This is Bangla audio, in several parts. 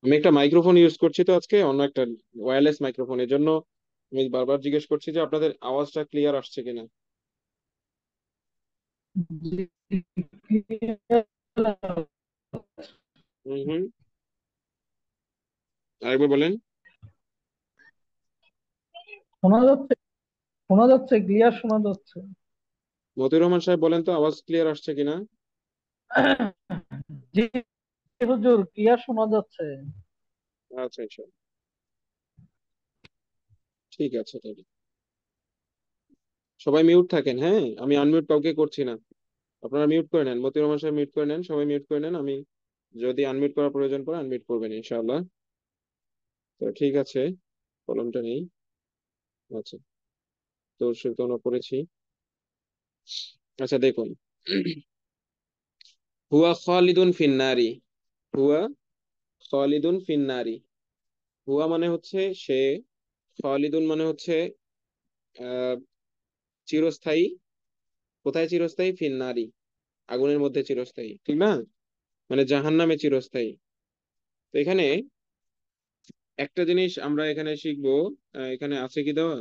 আমি একটা মাইক্রোফোন ইউজ করছি তো আজকে, অন্য একটা ওয়্যারলেস মাইক্রোফোন, এর জন্য আমি বারবার জিজ্ঞেস করছি যে আপনাদের আওয়াজটা ক্লিয়ার আসছে কিনা। হুম হুম। আরেকবার বলেন। শোনা যাচ্ছে, শোনা যাচ্ছে, ক্লিয়ার শোনা যাচ্ছে। মতিউর রহমান সাহেব বলেন তো আওয়াজ ক্লিয়ার আসছে কিনা। জি হুজুর, ক্লিয়ার শোনা যাচ্ছে। আচ্ছা আচ্ছা, ঠিক আছে তাহলে। সবাই মিউট থাকেন, হ্যাঁ, আমি আনমিউট কাউকে করছি না। আপনারা মিউট করে নেন, মতিউর রহমান সাহেব মিউট করে নেন, সবাই মিউট করে নেন। আমি যদি আনমিউট করার প্রয়োজন পড়ে আনমিউট করবেন ইনশাআল্লাহ। তো ঠিক আছে, কলমটা নেই। আচ্ছা, তো সেটা আমরা পড়েছি। আচ্ছা দেখুন, হুয়া খালিদুন ফিন্নারি। হুয়া খালিদুন ফিন্নারি। হুয়া মানে হচ্ছে সে, খালিদুন মানে হচ্ছে আহ চিরস্থায়ী। কোথায় চিরস্থায়ী? ফিন্নারি, আগুনের মধ্যে চিরস্থায়ী, ঠিক না? মানে জাহান্নামে চিরস্থায়ী। তো এখানে একটা জিনিস আমরা এখানে শিখবো। এখানে আছে কি দেওয়া?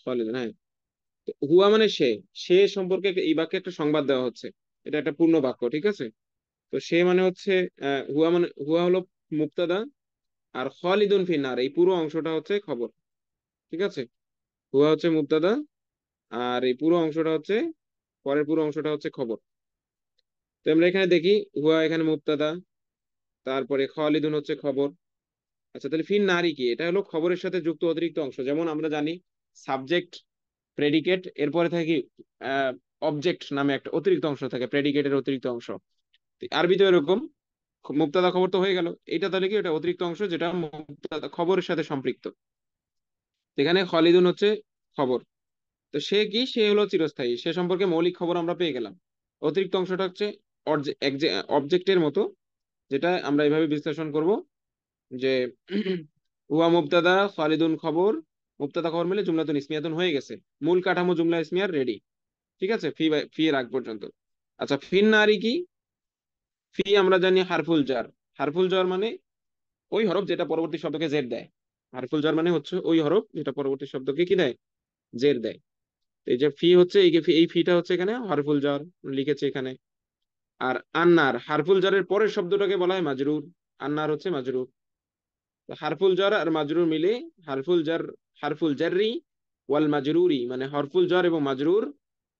খালিদুন, হ্যাঁ। তো হুয়া মানে সে, সে সম্পর্কে এই বাক্যে একটা সংবাদ দেওয়া হচ্ছে। এটা একটা পূর্ণ বাক্য, ঠিক আছে? তো সে মানে হচ্ছে হুয়া, মানে হুয়া হলো মুবতাদা, আর খালিদুন ফিন্নার এই পুরো অংশটা হচ্ছে খবর, ঠিক আছে? হুয়া হচ্ছে মুবতাদা, আর এই পুরো অংশটা হচ্ছে, পরের পুরো অংশটা হচ্ছে খবর। তো আমরা এখানে দেখি, হুয়া এখানে মুবতাদা, তারপরে খালিদুন হচ্ছে খবর। আচ্ছা, তাহলে ফিন নারী কি? এটা হলো খবরের সাথে যুক্ত অতিরিক্ত অংশ। যেমন আমরা জানি সাবজেক্ট, প্রেডিকেট, এরপরে থাকে অবজেক্ট নামে একটা অতিরিক্ত অংশ থাকে, প্রেডিকেটের অতিরিক্ত অংশ। তো আরবিতে এরকম মুবতাদা খবর তো হয়ে গেল, এটা তাহলে কি? এটা অতিরিক্ত অংশ যেটা মুবতাদা খবরের সাথে সম্পৃক্ত। এখানে খালিদুন হচ্ছে খবর। তো সে কি? সে হলো চিরস্থায়ী, সে সম্পর্কে মৌলিক খবর আমরা পেয়ে গেলাম। অতিরিক্ত অংশটা হচ্ছে অবজেক্টের মতো, যেটা আমরা এভাবে বিশ্লেষণ করব যে হুয়া মুবতাদা খালিদুন খবর, মুবতাদা খবর মিলে জুমলাতুন ইসমিয়াতুন হয়ে গেছে। মূল কাঠামো জুমলা ইসমিয়ার রেডি, ঠিক আছে? ফি এর আগ পর্যন্ত। আচ্ছা, ফিন নারী কি? ফি আমরা জানি হারফুল জার। হারফুল জার মানে ওই হরফ যেটা পরবর্তী শব্দকে জের দেয়। হারফুল জার মানে হচ্ছে ওই হরফ যেটা পরবর্তী শব্দকে কি দেয়? জের দেয়। তো এই যে ফি হচ্ছে, এই ফিটা হচ্ছে এখানে হরফুল জার লিখেছে এখানে। আর আন্নার, হারফুল জারের পরের শব্দটাকে বলা হয় মাজরুর। আন্নার হচ্ছে মাজরুর। তো হারফুল জার আর মাজরুর মিলে হারফুল জার, হারফুল জাররি ওয়াল মাজরুরি, মানে হরফুল জার এবং মাজরুর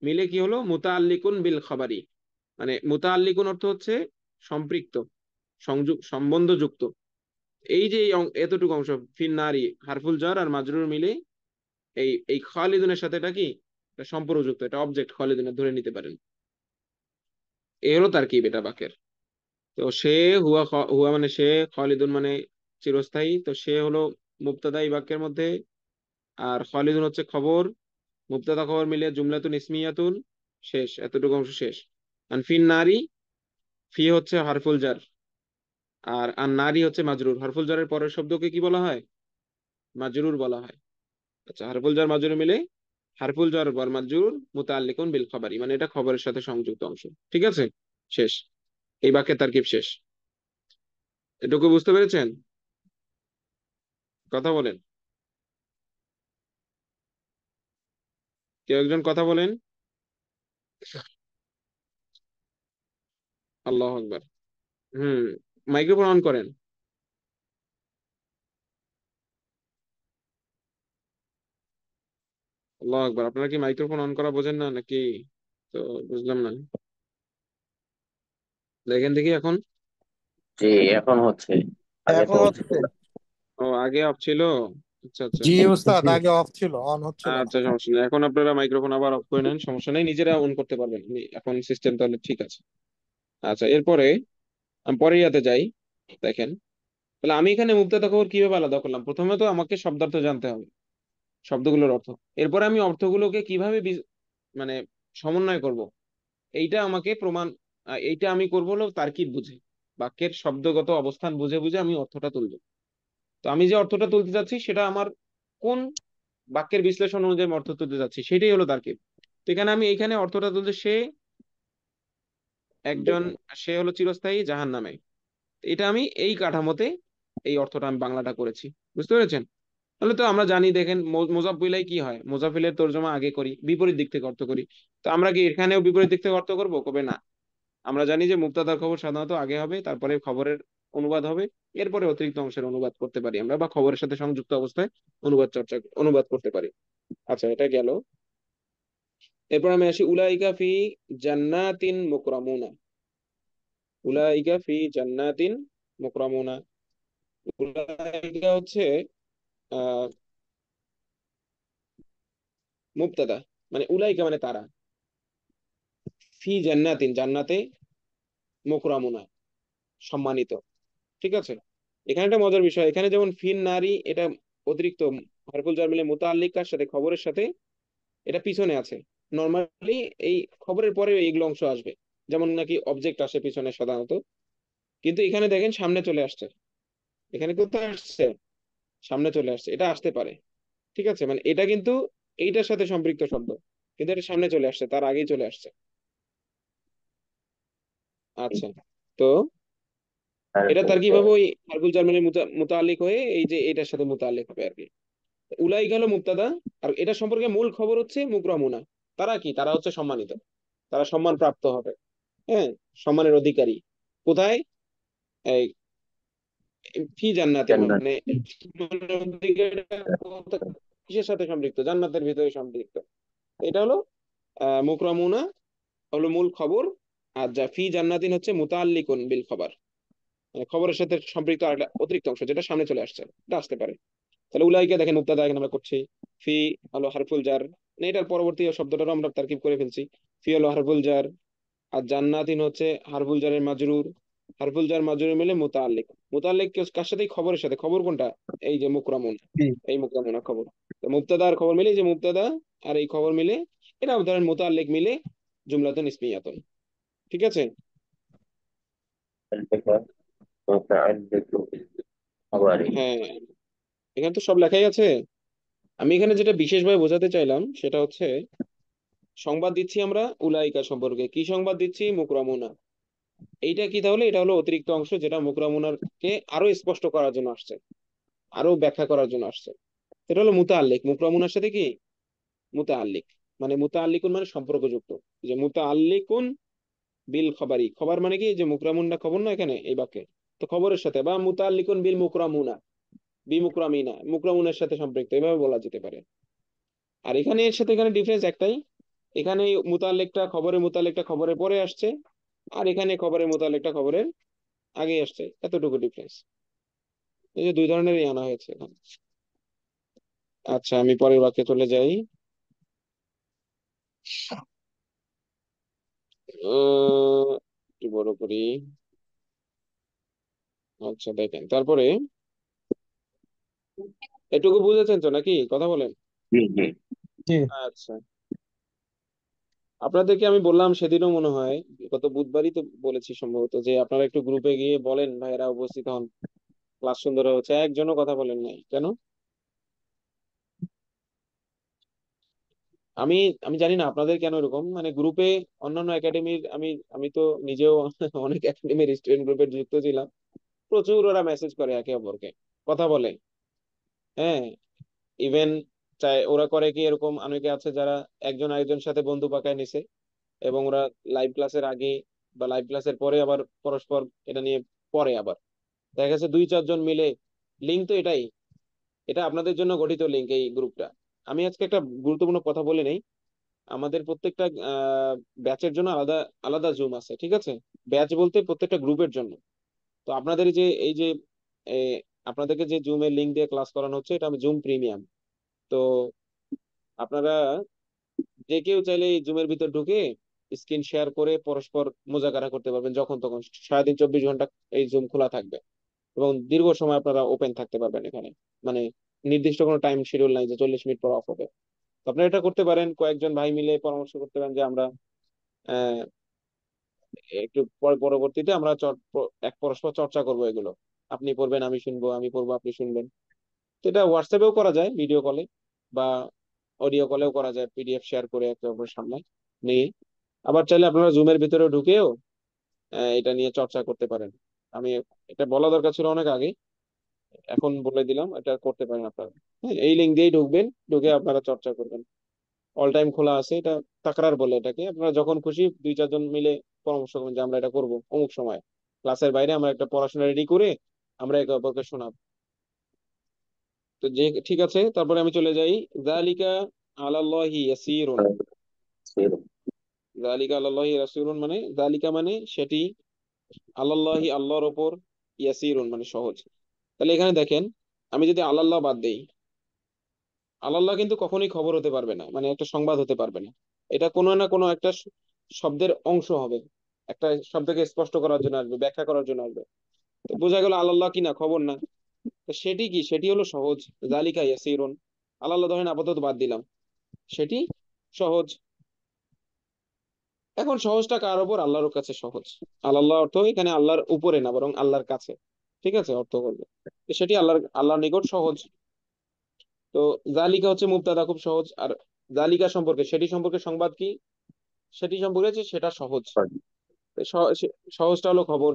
মিলে কি হলো? মুতাআল্লিকুন বিল খাবারি। মানে মুতাআল্লিকুন অর্থ হচ্ছে সম্পৃক্ত, সংযোগ, সম্বন্ধযুক্ত। এই যে এতটুকু অংশ ফিন নারী, হারফুল জার আর মাজরুর মিলে এই এই খালিদুনের সাথে এটা কি? এটা সম্পর্কযুক্ত, এটা অবজেক্ট খালিদুনের ধরে নিতে পারেন। এই হলো তার কি বেটা বাকের। তো সে, হুয়া মানে সে, খালিদুন মানে চিরস্থায়ী। তো সে হলো মুবতাদা এই বাক্যের মধ্যে, আর খালিদুন হচ্ছে খবর। মুবতাদা খবর মিলে জুমলাতুন ইসমিয়াতুন, শেষ, এতটুকু অংশ শেষ। আর ফিন নারী, ফি হচ্ছে হারফুল জার, আর নারী হচ্ছে মাজরুর। হারফুল জারের পরের শব্দকে কি বলা হয়? মাজরুর বলা হয়। আচ্ছা, হারফুল জার মাজরুর মিলে হারফুল জার বর মাজরুর মুতাআল্লিকুন বিল খাবারি, মানে এটা খবরের সাথে সংযুক্ত অংশ, ঠিক আছে? শেষ। এই বাক্যের তারকিব শেষ। এটুকু বুঝতে পেরেছেন? কথা বলেন, কেউ একজন কথা বলেন। আল্লাহ আকবার। হুম, মাইক্রোফোন অন করেন। আল্লাহ আকবার, আপনারা কি মাইক্রোফোন অন করা বোঝেন না নাকি? তো বুঝলাম না, দেখেন দেখি এখন। জি, এখন হচ্ছে। আগে তো এখন হচ্ছে হচ্ছে। না। ও, আগে অফ ছিল। আচ্ছা আচ্ছা। জি উস্তাদ, আগে অফ ছিল, অন হচ্ছিল না। আচ্ছা, সমস্যা নেই, এখন আপনারা মাইক্রোফোন আবার অফ করে নেন, সমস্যা নেই, নিজেরা অন করতে পারবেন এখন সিস্টেম তাহলে ঠিক আছে। আচ্ছা, এরপরে আমি পরে ইয়াতে যাই। দেখেন, তাহলে আমি এখানে মুক্তাদা খবর কিভাবে আলাদা করলাম? প্রথমে তো আমাকে শব্দার্থ জানতে হবে, শব্দগুলোর অর্থ। এরপরে আমি অর্থগুলোকে কিভাবে মানে সমন্বয় করব, এইটা আমাকে প্রমাণ, এইটা আমি করবো হলো তার্কিব বুঝে, বাক্যের শব্দগত অবস্থান বুঝে বুঝে আমি অর্থটা তুলবো। তো আমি যে অর্থটা তুলতে যাচ্ছি সেটা আমার কোন বাক্যের বিশ্লেষণ অনুযায়ী আমি অর্থ তুলতে যাচ্ছি, সেটাই হলো তার্কিব। তো এখানে আমি এইখানে অর্থটা তুলতে, সে একজন, সে হলো চিরস্থায়ী জাহান্নামে, এটা আমি এই কাঠামোতে এই অর্থটা আমি বাংলাটা করেছি। বুঝতে পেরেছেন? তাহলে তো আমরা জানি, দেখেন মোজাফ বিলাই কি হয়, মোজাফিলের তর্জমা আগে করি, বিপরীত দিক থেকে অর্থ করি। তো আমরা কি এখানেও বিপরীত দিক থেকে অর্থ করবো? কবে না। আমরা জানি যে মুক্তাদার খবর সাধারণত আগে হবে, তারপরে খবরের অনুবাদ হবে, এরপরে অতিরিক্ত অংশের অনুবাদ করতে পারি আমরা, বা খবরের সাথে সংযুক্ত অবস্থায় অনুবাদ করতে পারি। আচ্ছা, এটা গেল। এরপর আমি আসি উলাইকা ফি জান্নাতিন মুকরামুনা। উলাইকা ফি জান্নাতিন মুকরামুনা। উলাইকা হচ্ছে আহ মুবতাদা, মানে উলাইকা মানে তারা, ফি জান্নাতিন জান্নাতে, মুকরামুনা সম্মানিত। ঠিক আছে। এখানে একটা মজার বিষয়, এখানে যেমন ফিন নারী, এটা অতিরিক্ত হরফুল জার মিলে মুতাআল্লিক কার সাথে, খবরের সাথে, এটা পিছনে আছে। নর্মালি এই খবরের পরে এইগুলো অংশ আসবে, যেমন নাকি অবজেক্ট আসে পিছনে সাধারণত, কিন্তু এখানে দেখেন সামনে চলে আসছে। এখানে কোথায় আসছে? সামনে চলে আসছে। এটা আসতে পারে। ঠিক আছে, মানে এটা কিন্তু এইটার সাথে সম্পৃক্ত শব্দ, কিন্তু এটা সামনে চলে আসছে, তার আগেই চলে আসছে। আচ্ছা, তো এটা হারফুল তার জার। কিভাবে ওই হারফুল জার মিলে মুতাআল্লিক হয়ে এই যে এটার সাথে মুতাআল্লিক হবে আর কি। উলাইকা হলো মুবতাদা, আর এটা সম্পর্কে মূল খবর হচ্ছে মুকরামুনা। তারা কি? তারা হচ্ছে সম্মানিত, তারা সম্মান প্রাপ্ত হবে। হ্যাঁ, সম্মানের অধিকারী। কোথায়? এই ফি জান্নাতিন, জান্নাত। মানে সম্মানের অধিকারীটা কিসের সাথে সম্পৃক্ত? জান্নাতের ভিতরে সম্পৃক্ত। এটা হলো মুকরামুনা হলো মূল খবর। আর যা ফি জান্নাতিন হচ্ছে মুতাআল্লিকুন বিল খবর, মানে খবরের সাথে সম্পৃক্ত আরেকটা অতিরিক্ত অংশ যেটা সামনে চলে আসছে, এটা আসতে পারে। তাহলে উলাইকা দেখেন মুবতাদা এখানে আমরা করছি, ফি হলো হারফুল জার, মানে এটার পরবর্তী শব্দটারও আমরা তারকিব করে ফেলছি। ফি হলো হারফুল জার, আর জান্নাতিন হচ্ছে হারফুল জারের মাজরুর। হারফুল জার মাজরুর মিলে মুতাআল্লিক। মুতাআল্লিক কার সাথে? খবরের সাথে। খবর কোনটা? এই যে মুকরামুন, জি। এই মুকরামুনা খবর। তো মুবতাদা আর খবর মিলে, এই যে মুবতাদা আর এই খবর মিলে, এটা ধরেন মুতাআল্লিক মিলে জুমলাতুন ইসমিয়াতুন। ঠিক আছে। متعلق بالخبر. হ্যাঁ, এখানে তো সব লেখাই আছে। আমি এখানে যেটা বিশেষভাবে বোঝাতে চাইলাম সেটা হচ্ছে, সংবাদ দিচ্ছি আমরা উলাইকা সম্পর্কে। কি সংবাদ দিচ্ছি? মুকরামুনা। এইটা কি তাহলে? এটা হলো অতিরিক্ত অংশ যেটা মুকরামুনার কে আরো স্পষ্ট করার জন্য আসছে, আরো ব্যাখ্যা করার জন্য আসছে। এটা হলো মুতাআল্লিক, মুকরামুনার সাথে কি? মুতাআল্লিক, মানে মুতাআল্লিকুন মানে সম্পর্কযুক্ত। যে মুতাআল্লিকুন বিল খবরি, খবর মানে কি? যে মুকরামুনটা খবর না এখানে এই বাক্যে, তো খবরের সাথে, বা মুতাআল্লিকুন বিল মুকরামুনা, বি মুকরামিনা, মুকরামুনের সাথে সম্পৃক্ত, এভাবে বলা যেতে পারে। আর এখানে এর সাথে এখানে ডিফারেন্স একটাই, এখানে মুতাল্লিকটা খবরের পরে আসছে, আর এখানে খবরের মুতাল্লিকটা খবরের আগে আসছে, এতটুকু ডিফারেন্স। এই যে দুই ধরনেরই আনা হয়েছে এখানে। আচ্ছা, আমি পরের বাক্যে চলে যাই। একটু বড় করি। আচ্ছা, দেখেন তারপরে, এটুকু বুঝেছেন তো নাকি? কথা বলেন। জি জি। জি। আচ্ছা, আপনাদেরকে আমি বললাম সেদিনও মনে হয়, গত বুধবারই তো বলেছি সম্ভবত, যে আপনারা একটু গ্রুপে গিয়ে বলেন ভাইয়েরা উপস্থিত হন, ক্লাস সুন্দর হচ্ছে। একজনও কথা বলেন নাই কেন? আমি আমি জানি না আপনাদের কেন এরকম, মানে গ্রুপে অন্যান্য একাডেমির, আমি আমি তো নিজেও অনেক একাডেমির স্টুডেন্ট গ্রুপে যুক্ত ছিলাম, প্রচুর ওরা মেসেজ করে একে অপরকে, কথা বলে। হ্যাঁ, ইভেন চাই ওরা করে কি, এরকম অনেকে আছে যারা একজন আরেকজনের সাথে বন্ধু পাকায় নিছে, এবং ওরা লাইভ ক্লাসের আগে বা লাইভ ক্লাসের পরে আবার পরস্পর এটা নিয়ে পড়ে। আবার দেখা গেছে দুই চারজন মিলে, লিঙ্ক তো এটাই, এটা আপনাদের জন্য গঠিত লিঙ্ক এই গ্রুপটা। আমি আজকে একটা গুরুত্বপূর্ণ কথা বলে নেই, আমাদের প্রত্যেকটা ব্যাচের জন্য আলাদা আলাদা জুম আছে। ঠিক আছে, ব্যাচ বলতে প্রত্যেকটা গ্রুপের জন্য। তো আপনাদের এই যে এ, আপনাদেরকে যে জুমের লিংক দিয়ে ক্লাস করানো হচ্ছে, এটা আমি জুম প্রিমিয়াম। তো আপনারা যে কেউ চাইলে এই জুমের ভিতর ঢুকে স্ক্রিন শেয়ার করে পরস্পর মোজাকারা করতে পারবেন যখন তখন। সারাদিন 24 ঘন্টা এই জুম খোলা থাকবে, এবং দীর্ঘ সময় আপনারা ওপেন থাকতে পারবেন এখানে। মানে নির্দিষ্ট কোনো টাইম শিডিউল নাই যে 40 মিনিট পর অফ হবে। তো আপনারা এটা করতে পারেন, কয়েকজন ভাই মিলে পরামর্শ করতে পারেন যে আমরা আহ, একটু পরবর্তীতে আমরা এক পরস্পর চর্চা করব এগুলো। আপনি পড়বেন, আমি শুনবো, আমি পড়বো, আপনি শুনবেন। তো এটা হোয়াটসঅ্যাপেও করা যায়, ভিডিও কলে বা অডিও কলেও করা যায়, পিডিএফ শেয়ার করে একে অপরের সামনে নিয়ে। আবার চাইলে আপনারা জুমের ভিতরে ঢুকেও এটা নিয়ে চর্চা করতে পারেন। আমি এটা বলা দরকার ছিল অনেক আগে, এখন বলে দিলাম, এটা করতে পারেন আপনারা। হ্যাঁ, এই লিঙ্ক দিয়েই ঢুকবেন, ঢুকে আপনারা চর্চা করবেন। অল টাইম খোলা আছে এটা, তাকরার বলে এটাকে। আপনারা যখন খুশি 2-4 জন মিলে পরামর্শ করবেন যে আমরা এটা করব অমুক সময়, ক্লাসের বাইরে আমরা একটা পড়াশোনা রেডি করে আমরা একে অপরকে শোনাবো। তো যে ঠিক আছে, তারপরে আমি চলে যাই। যালিকা আলাল্লাহি ইয়াসিরুন। يسير. যালিকা আলাল্লাহি ইয়াসিরুন মানে, যালিকা মানে সেটি, আলাল্লাহি আল্লাহর ওপর, ইয়াসিরুন মানে সহজ। তাহলে এখানে দেখেন, আমি যদি আলাল্লাহ বাদ দেই, আলাল্লাহ কিন্তু কখনোই খবর হতে পারবে না, মানে একটা সংবাদ হতে পারবে না। এটা কোনো না কোনো একটা শব্দের অংশ হবে, একটা শব্দকে স্পষ্ট করার জন্য আসবে, ব্যাখ্যা করার জন্য আসবে। তো বোঝা গেল আলাল্লাহ কি না, খবর না। তো সেটি কি, সেটি হলো সহজ। জালিকা ইয়াসিরুন, আলাল্লাহ ধরেন আপাতত বাদ দিলাম, সেটি সহজ। এখন সহজটা কার ওপর? আল্লাহর কাছে সহজ। আল্লাহ অর্থ এখানে আল্লাহর উপরে না, বরং আল্লাহর কাছে। ঠিক আছে, অর্থ করবে। তো সেটি আল্লাহর নিকট সহজ। তো জালিকা হচ্ছে মুবতাদা, খুব সহজ। আর জালিকা সম্পর্কে, সেটি সম্পর্কে সংবাদ কি, সেটি সম্পর্কে হচ্ছে সেটা সহজ। তো সহজটা হলো খবর।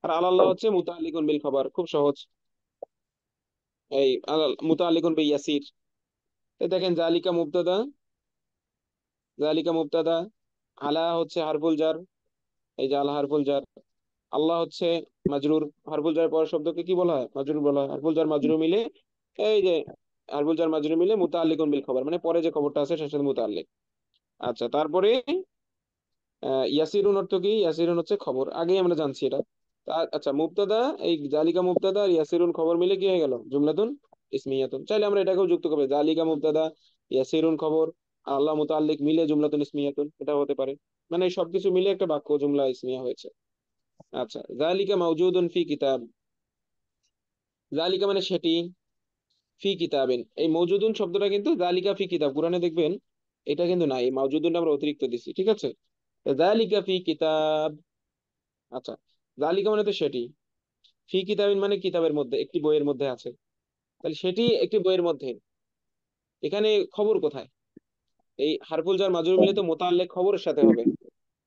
আর আল্লাহ হচ্ছে মুতাআল্লিকুন বিল খবর, খুব সহজ। এই মুতাআল্লিকুন বি ইয়াসির। তো দেখেন, জালিকা মুবতাদা, জালিকা মুবতাদা, আলা হচ্ছে হারফুল জার, এই যে আলা হারফুল জার, আল্লাহ হচ্ছে মাজরুর। হারফুল জার পরের শব্দকে কি বলা হয়? মাজরুর বলা হয়। হারফুল জার মাজরুর মিলে, এই যে হারফুল জার মাজরুর মিলে মুতাআল্লিকুন বিল খবর, মানে পরে যে খবরটা আছে সেটার সাথে মুতাআল্লিক। আচ্ছা, তারপরে ইয়াসিরুন অর্থ কি? ইয়াসিরুন হচ্ছে খবর, আগেই আমরা জানছি এটা। আচ্ছা, মুবতাদা, এই জালিকা মুবতাদা আর ইয়াসিরুন খবর মিলে কি হয়ে গেল? জুমলাতুন ইসমিয়াতুন। চাইলে আমরা এটাকেও যুক্ত করবে, জালিকা মুবতাদা, ইয়াসিরুন খবর, আর আল্লাহ মুতাআল্লিক মিলে জুমলাতুন ইসমিয়াতুন, এটা হতে পারে। মানে এই সবকিছু মিলে একটা বাক্য জুমলা ইসমিয়া হয়েছে। আচ্ছা, জালিকা মাওজুদুন ফি কিতাব। জালিকা মানে সেটি, ফি কিতাবিন, এই মওজুদুন শব্দটা কিন্তু জালিকা ফি কিতাব, কোরআনে দেখবেন এটা কিন্তু নাই, এই মাওজুদুনটা আমরা অতিরিক্ত দিছি। ঠিক আছে, জালিকা ফি কিতাব। আচ্ছা, জালিকা মানে তো সেটি, ফি কিতাবিন মানে কিতাবের মধ্যে, একটি বইয়ের মধ্যে আছে। তাহলে সেটি একটি বইয়ের মধ্যে, এখানে খবর কোথায়? এই হারফুল জার মাজরুর মিলে তো মোতাল্লেক খবরের সাথে হবে।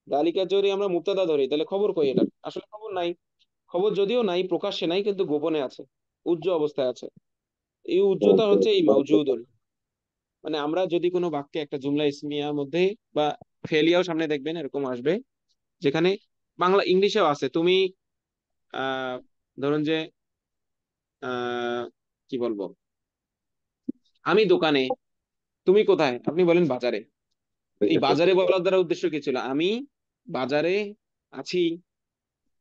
জালিকা যদি আমরা মুবতাদা ধরি, তাহলে খবর কই? এটার আসলে খবর নাই। খবর যদিও নাই, প্রকাশ্যে নাই, কিন্তু গোপনে আছে, উজ্জ্ব অবস্থায় আছে। এই উজ্জ্বতা হচ্ছে এই মাউজুদুন। মানে আমরা যদি কোনো বাক্যে একটা জুমলা ইসমিয়ার মধ্যে বা ফেলিয়াও সামনে দেখবেন এরকম আসবে, যেখানে বাংলা ইংলিশেও আছে। তুমি আহ ধরুন যে আহ কি বলবো, আমি দোকানে, তুমি কোথায়? আপনি বলেন বাজারে। এই বাজারে বলার দ্বারা উদ্দেশ্য কি ছিল? আমি বাজারে আছি।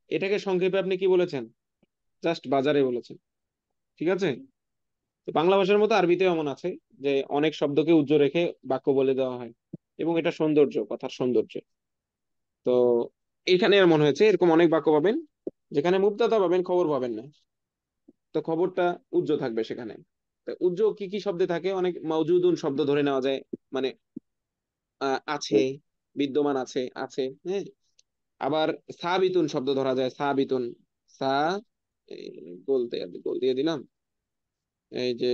এটাকে সংক্ষেপে আপনি কি বলেছেন? জাস্ট বাজারে বলেছেন। ঠিক আছে। তো বাংলা ভাষার মতো আরবিতেও এমন আছে যে অনেক শব্দকে উজ্জ্ব রেখে বাক্য বলে দেওয়া হয়, এবং এটা সৌন্দর্য, কথার সৌন্দর্য। তো এখানে আর মনে হয়েছে এরকম অনেক বাক্য পাবেন যেখানে মুবতাদা পাবেন, খবর পাবেন না। তো খবরটা উজ্জ্ব থাকবে সেখানে। তো উজ্জ্ব কি কি শব্দে থাকে? অনেক মাউজুদুন শব্দ ধরে নেওয়া যায়, মানে আছে, বিদ্যমান আছে, আছে। হ্যাঁ, আবার সাবিতুন শব্দ ধরা যায়, সাবিতুন, সা, এই বলতে গোল দিয়ে দিলাম, এই যে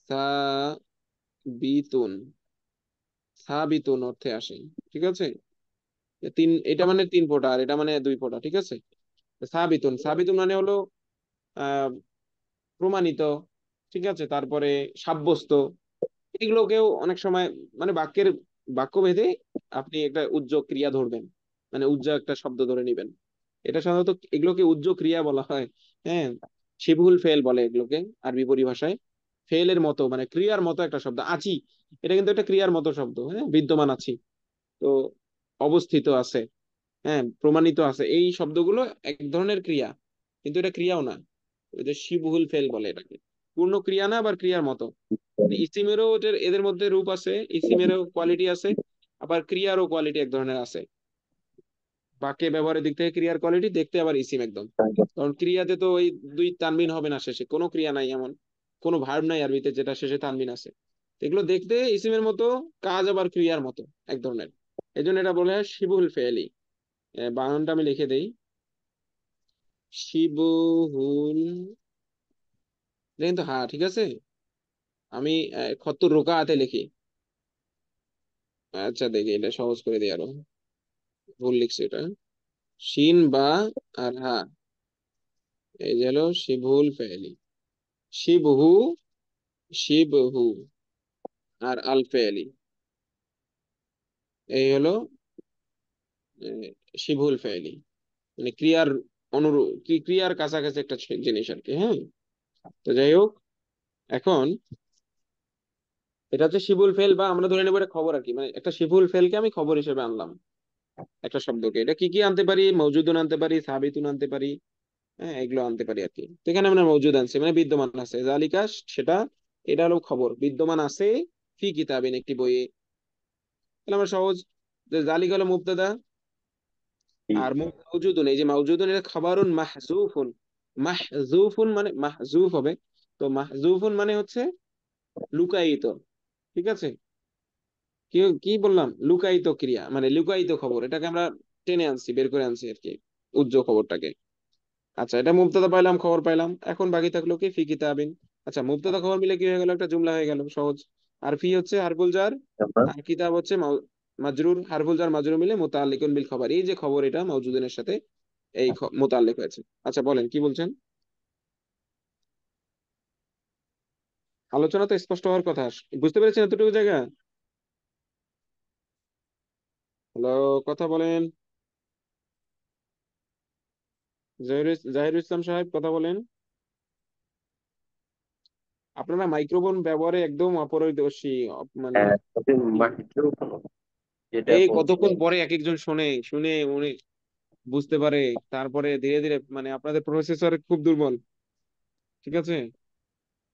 সাবিতুন, সাবিতুন অর্থে আসে। ঠিক আছে, এটা মানে 3 ফোঁটা, আর এটা মানে 2 ফোঁটা। ঠিক আছে, সাবিতুন, সাবিতুন মানে হলো আহ প্রমাণিত। ঠিক আছে, তারপরে সাব্যস্ত। এগুলোকেও অনেক সময়, মানে বাক্য ভেদে আপনি একটা উজ্জ্ব ক্রিয়া ধরবেন, মানে উজ্জ্ব একটা শব্দ ধরে নিবেন। এটা সাধারণত এগুলোকে উজ্জ্ব ক্রিয়া বলা হয়। হ্যাঁ, শিবহুল ফেল বলে এগুলোকে আরবি পরিভাষায়। ফেলের মতো, মানে ক্রিয়ার মতো একটা শব্দ। আছি, এটা কিন্তু একটা ক্রিয়ার মতো শব্দ। হ্যাঁ, বিদ্যমান আছি, তো অবস্থিত আছে, হ্যাঁ, প্রমাণিত আছে, এই শব্দগুলো এক ধরনের ক্রিয়া, কিন্তু এটা ক্রিয়াও না। ওই যে শিবহুল ফেল বলে এটাকে, পূর্ণ ক্রিয়া না, আবার ক্রিয়ার মতো। মানে ইসিমেরও এদের মধ্যে রূপ আছে, ইসিমেরও কোয়ালিটি আছে, আবার ক্রিয়ারও কোয়ালিটি এক ধরনের আছে। বাক্যে ব্যবহারের দিক থেকে ক্রিয়ার কোয়ালিটি, দেখতে আবার ইসিম একদম। কারণ ক্রিয়াতে তো ওই দুই তানবিন হবে না শেষে, কোনো ক্রিয়া নাই এমন, কোনো ভার্ব নাই আরবিতে যেটা শেষে তানবিন আছে। এগুলো দেখতে ইসিমের মতো, কাজ আবার ক্রিয়ার মতো এক ধরনের। এই জন্য এটা বলে হয় শিবুল ফেলি। বানানটা আমি লিখে দেই, শিবহুল, এটা কিন্তু হ্যাঁ ঠিক আছে। আমি খত্তুর রোকা হাতে লিখি। আচ্ছা, দেখি এটা সহজ করে দিই আরো, ভুল লিখছি এটা। শিন বা আর হা, এই যে হলো শিবহুল ফেলি। শিবহু, শিবহু, আর আল ফেলি, এই হলো আহ, শিবহুল ফেলি। মানে ক্রিয়ার অনুরূপ, ক্রিয়ার কাছাকাছি একটা জিনিস আর কি। হ্যাঁ, তো যাই হোক, এখন এটা হচ্ছে শিবুল ফেল, বা আমরা ধরে নেবো এটা খবর আর কি। মানে একটা শিবুল ফেলকে আমি খবর হিসেবে আনলাম, একটা শব্দকে। এটা কি কি আনতে পারি? মৌজুদুন আনতে পারি, সাবিতুন আনতে পারি, হ্যাঁ এগুলো আনতে পারি আর কি। তো এখানে আমরা মৌজুদ আনছি, মানে বিদ্যমান আছে, জালিকা সেটা, এটা হলো খবর, বিদ্যমান আছে ফি কিতাবিন একটি বইয়ে। তাহলে আমরা সহজ, যে জালিকা হলো মুবতাদা, জি। আর মৌজুদুন, এই যে মৌজুদুন এটা খাবারুন মাহজুফুন। মাহজুফুন মানে মাহজুফ হবে। তো মাহজুফুন মানে হচ্ছে লুকায়িত, ঠিক আছে? কি কি বললাম? লুকায়িত ক্রিয়া, মানে লুকায়িত খবর, এটাকে আমরা টেনে আনছি, বের করে আনছি আর কি, উজ্জ্বল খবরটাকে। আচ্ছা, এটা মুবতাদা পাইলাম, খবর পাইলাম। এখন বাকি থাকলো কি? ফি কিতাবিন। আচ্ছা, মুবতাদা খবর মিলে কি হয়ে গেল? একটা জুমলা হয়ে গেল, সহজ। আর ফি হচ্ছে হারফুল জার, তারপর আর কিতাব হচ্ছে মাজরুর। হারফুল জার মাজরুর মিলে মুতাআল্লিকুন বিল খবর, এই যে খবর এটা মওজুদিনের সাথে এই মোতাল্লিক হয়েছে। আচ্ছা বলেন কি বলছেন? আলোচনা তো স্পষ্ট হওয়ার কথা, বুঝতে পেরেছেন এতটুকু জায়গা? হ্যালো, কথা বলেন। জাহিরুল ইসলাম সাহেব, কথা বলেন। আপনারা মাইক্রোফোন ব্যবহারে একদম অপরিদর্শী, মানে তবে কি, মাহজুব যেটা এই কতক্ষণ বলছিলেন, পরে এক একজন শোনে, শুনে উনি বুঝতে পারে, তারপরে ধীরে ধীরে, মানে আপনাদের প্রসেসর খুব দুর্বল, ঠিক আছে?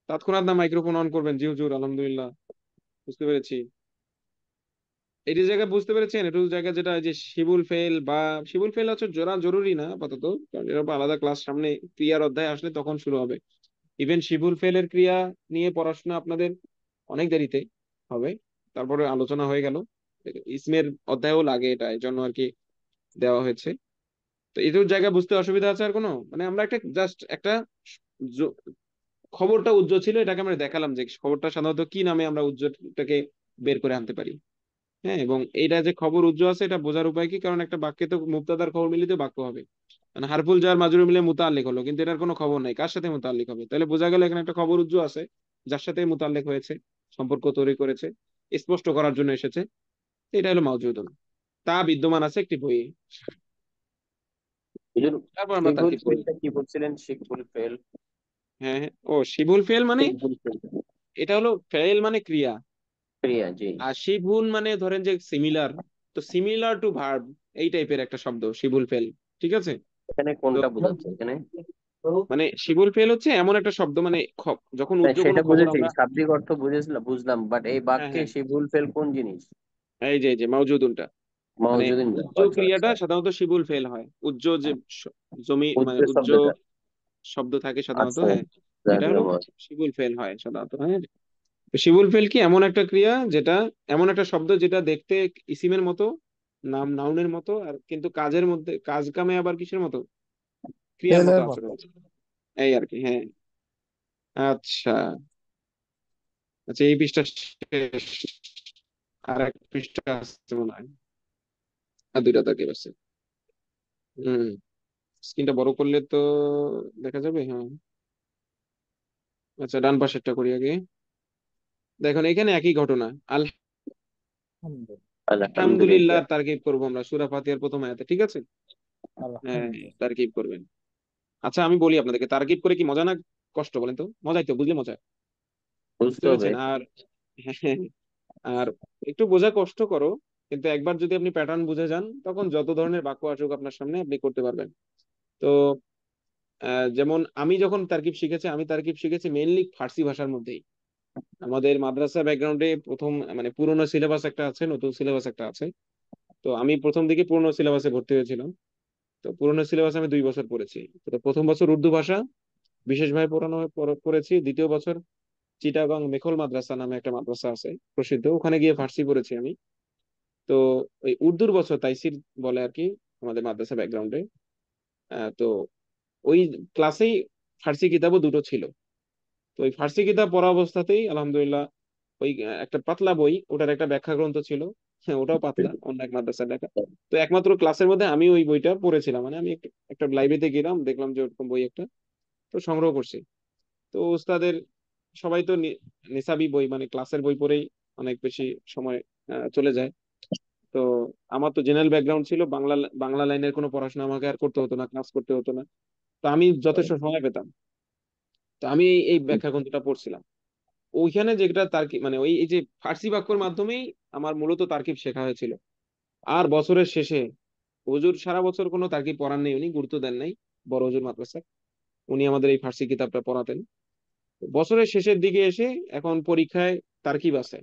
তৎক্ষণাৎ না মাইক্রোফোন অন করবেন। জি হুজুর, আলহামদুলিল্লাহ, বুঝতে পেরেছি। এটি জায়গা বুঝতে পেরেছেন? একটু জায়গা যেটা, এই যে শিবুল ফেল বা শিবুল ফেল হচ্ছে জোরা জরুরি না আপাতত, কারণ এর উপর আলাদা ক্লাস সামনে ক্রিয়ার অধ্যায় আসলে তখন শুরু হবে। ইভেন শিবুল ফেলের ক্রিয়া নিয়ে পড়াশোনা আপনাদের অনেক দেরিতে হবে, তারপরে আলোচনা হয়ে গেল। ইসমের অধ্যায়ও লাগে, এটা এই জন্য আর কি দেওয়া হয়েছে। তো এইটুকু জায়গা বুঝতে অসুবিধা আছে আর কোনো? মানে আমরা একটা জাস্ট একটা জ- খবরটা উজ্জ্বল ছিল, এটাকে আমরা দেখালাম যে খবরটা সাধারণত কি নামে আমরা উজ্জ্বলটাকে বের করে আনতে পারি। হ্যাঁ, এবং এইটা যে খবর উজ্জ্বল আছে, এটা বোঝার উপায় কি? কারণ একটা বাক্যে তো মুবতাদার খবর মিলিত বাক্য হবে, মানে হারফুল জার মাজরুর মিলে মুতাল্লিক হলো, কিন্তু এটার কোনো খবর নাই কার সাথে মুতাল্লিক হবে। তাহলে বোঝা গেল এখানে একটা খবর উজ্জ্বল আছে, যার সাথে মুতাল্লিক হয়েছে, সম্পর্ক তৈরি করেছে, স্পষ্ট করার জন্য এসেছে। এটা হলো মাওজুদুন, তা বিদ্যমান আছে একটি বইয়ে। হুজুর, তারপর আমরা শিখবুল তারকিব করি। ফেলটা কি বলছিলেন? শিখবুল ফেল, হ্যাঁ হ্যাঁ, ও শিবুল ফেল মানে, শিখবুল ফেল এটা হলো ফেল মানে ক্রিয়া, ক্রিয়া, জি। আর শিবুল মানে ধরেন যে সিমিলার, তো সিমিলার টু ভার্ব, এই টাইপের একটা শব্দ শিবুল ফেল, ঠিক আছে? এখানে তো কোনটা বোঝাচ্ছে এখানে? মানে শিবুল ফেল হচ্ছে এমন একটা শব্দ, মানে যখন না, উজ্জ্বল কোনো সেটা খবর বুঝেছি, আমরা, শাব্দিক অর্থ বুঝেছিলাম, বুঝলাম, বাট এই হ্যাঁ বাক্যে হ্যাঁ, শিবুল ফেল কোন জিনিস? এই যে মাউজুদুনটা, মানে মওজুদিন। উজ্জ্বল আচ্ছা ক্রিয়াটা আচ্ছা। সাধারণত শিবুল ফেল হয়। উজ্জ্বল যে জমি, মানে উদ্দেশ্য উজ্জ্বল শব্দটা। শব্দ থাকে সাধারণত, আচ্ছা, হ্যাঁ, এটা হলো জাযাকাল্লাহ। শিবুল ফেল হয় সাধারণত। হ্যাঁ, তো শিবুল ফেল কি? এমন একটা ক্রিয়া যেটা, এমন একটা শব্দ যেটা দেখতে ইসিমের মতো, নাউনের মতো, আর কিন্তু কাজের মধ্যে, কাজ কামে আবার কিসের মতো? ক্রিয়ার মতো তেলের মতো। আচরণ, এই আর কি। হ্যাঁ, আচ্ছা। আচ্ছা, এই পৃষ্ঠা শেষ, আর এক পৃষ্ঠা আসছে মনে হয়, আর দুইটা তাকিব আছে। হম, স্ক্রিনটা বড় করলে তো দেখা যাবে। হ্যাঁ, আচ্ছা, ডান পাশেরটা করি আগে। দেখুন এখানে একই ঘটনা। আলহামদুলিল্লাহ আলহামদুলিল্লাহ। তারকিব করবো আমরা সূরা ফাতিহার প্রথম আয়াতে, ঠিক আছে? হ্যাঁ, আলহামদুলিল্লাহ। তারকিব করবেন। আচ্ছা, আমি বলি আপনাদেরকে, তারকিব করে কি মজা না কষ্ট বলেন তো? মজাই তো, বুঝলে মজা, বুঝতে বুঝতে হবে। পেরেছেন? আর আর একটু বোঝা কষ্ট করো, কিন্তু একবার যদি আপনি প্যাটার্ন বুঝে যান, তখন যত ধরনের বাক্য আসুক আপনার সামনে আপনি করতে পারবেন। তো যেমন আমি যখন তারকিব শিখেছি, আমি তারকিব শিখেছি মেইনলি ফার্সি ভাষার মধ্যেই। আমাদের মাদ্রাসা ব্যাকগ্রাউন্ডে প্রথম, মানে পুরোনো সিলেবাস একটা আছে, নতুন সিলেবাস একটা আছে। তো আমি প্রথম দিকে পুরোনো সিলেবাসে ভর্তি হয়েছিলাম। তো পুরোনো সিলেবাস আমি 2 বছর পড়েছি। তো প্রথম বছর উর্দু ভাষা বিশেষভাবে পড়েছি। দ্বিতীয় বছর চিটাগাং মেখল মাদ্রাসা নামে একটা মাদ্রাসা আছে প্রসিদ্ধ, ওখানে গিয়ে ফার্সি পড়েছি আমি। তো ওই উর্দুর বছর তাইসির বলে আর কি আমাদের মাদ্রাসা ব্যাকগ্রাউন্ডে। তো ওই ক্লাসেই ফার্সি কিতাবও দুটো ছিল। তো ওই ফার্সি কিতাব পড়া অবস্থাতেই আলহামদুলিল্লাহ, ওই একটা পাতলা বই, ওটার একটা ব্যাখ্যা গ্রন্থ ছিল, হ্যাঁ ওটাও পাতলা, অন্য এক মাদ্রাসার লেখা। তো একমাত্র ক্লাসের মধ্যে আমি ওই বইটা পড়েছিলাম, মানে আমি একটা লাইব্রেরিতে গেলাম, দেখলাম যে ওরকম বই একটা, তো সংগ্রহ করছি। তো উস্তাদের সবাই তো নিসাবি বই মানে ক্লাসের বই পড়েই অনেক বেশি সময় চলে যায়। তো আমার তো জেনারেল ব্যাকগ্রাউন্ড ছিল, বাংলা বাংলা লাইনের কোনো পড়াশোনা আমাকে আর করতে হতো না, ক্লাস করতে হতো না। তো আমি যথেষ্ট সময় পেতাম। তো আমি এই ব্যাখ্যা গ্রন্থটা পড়ছিলাম। ওইখানে যেটা তার্কিব মানে ওই এই যে ফার্সি বাক্যের মাধ্যমেই আমার মূলত তার্কিব শেখা হয়েছিল। আর বছরের শেষে হুজুর সারা বছর কোনো তার্কিব পড়ান নেই, উনি গুরুত্ব দেন নাই। বড় হুজুর মাদ্রাসা, উনি আমাদের এই ফার্সি কিতাবটা পড়াতেন। বছরের শেষের দিকে এসে এখন পরীক্ষায় তার্কিব আছে,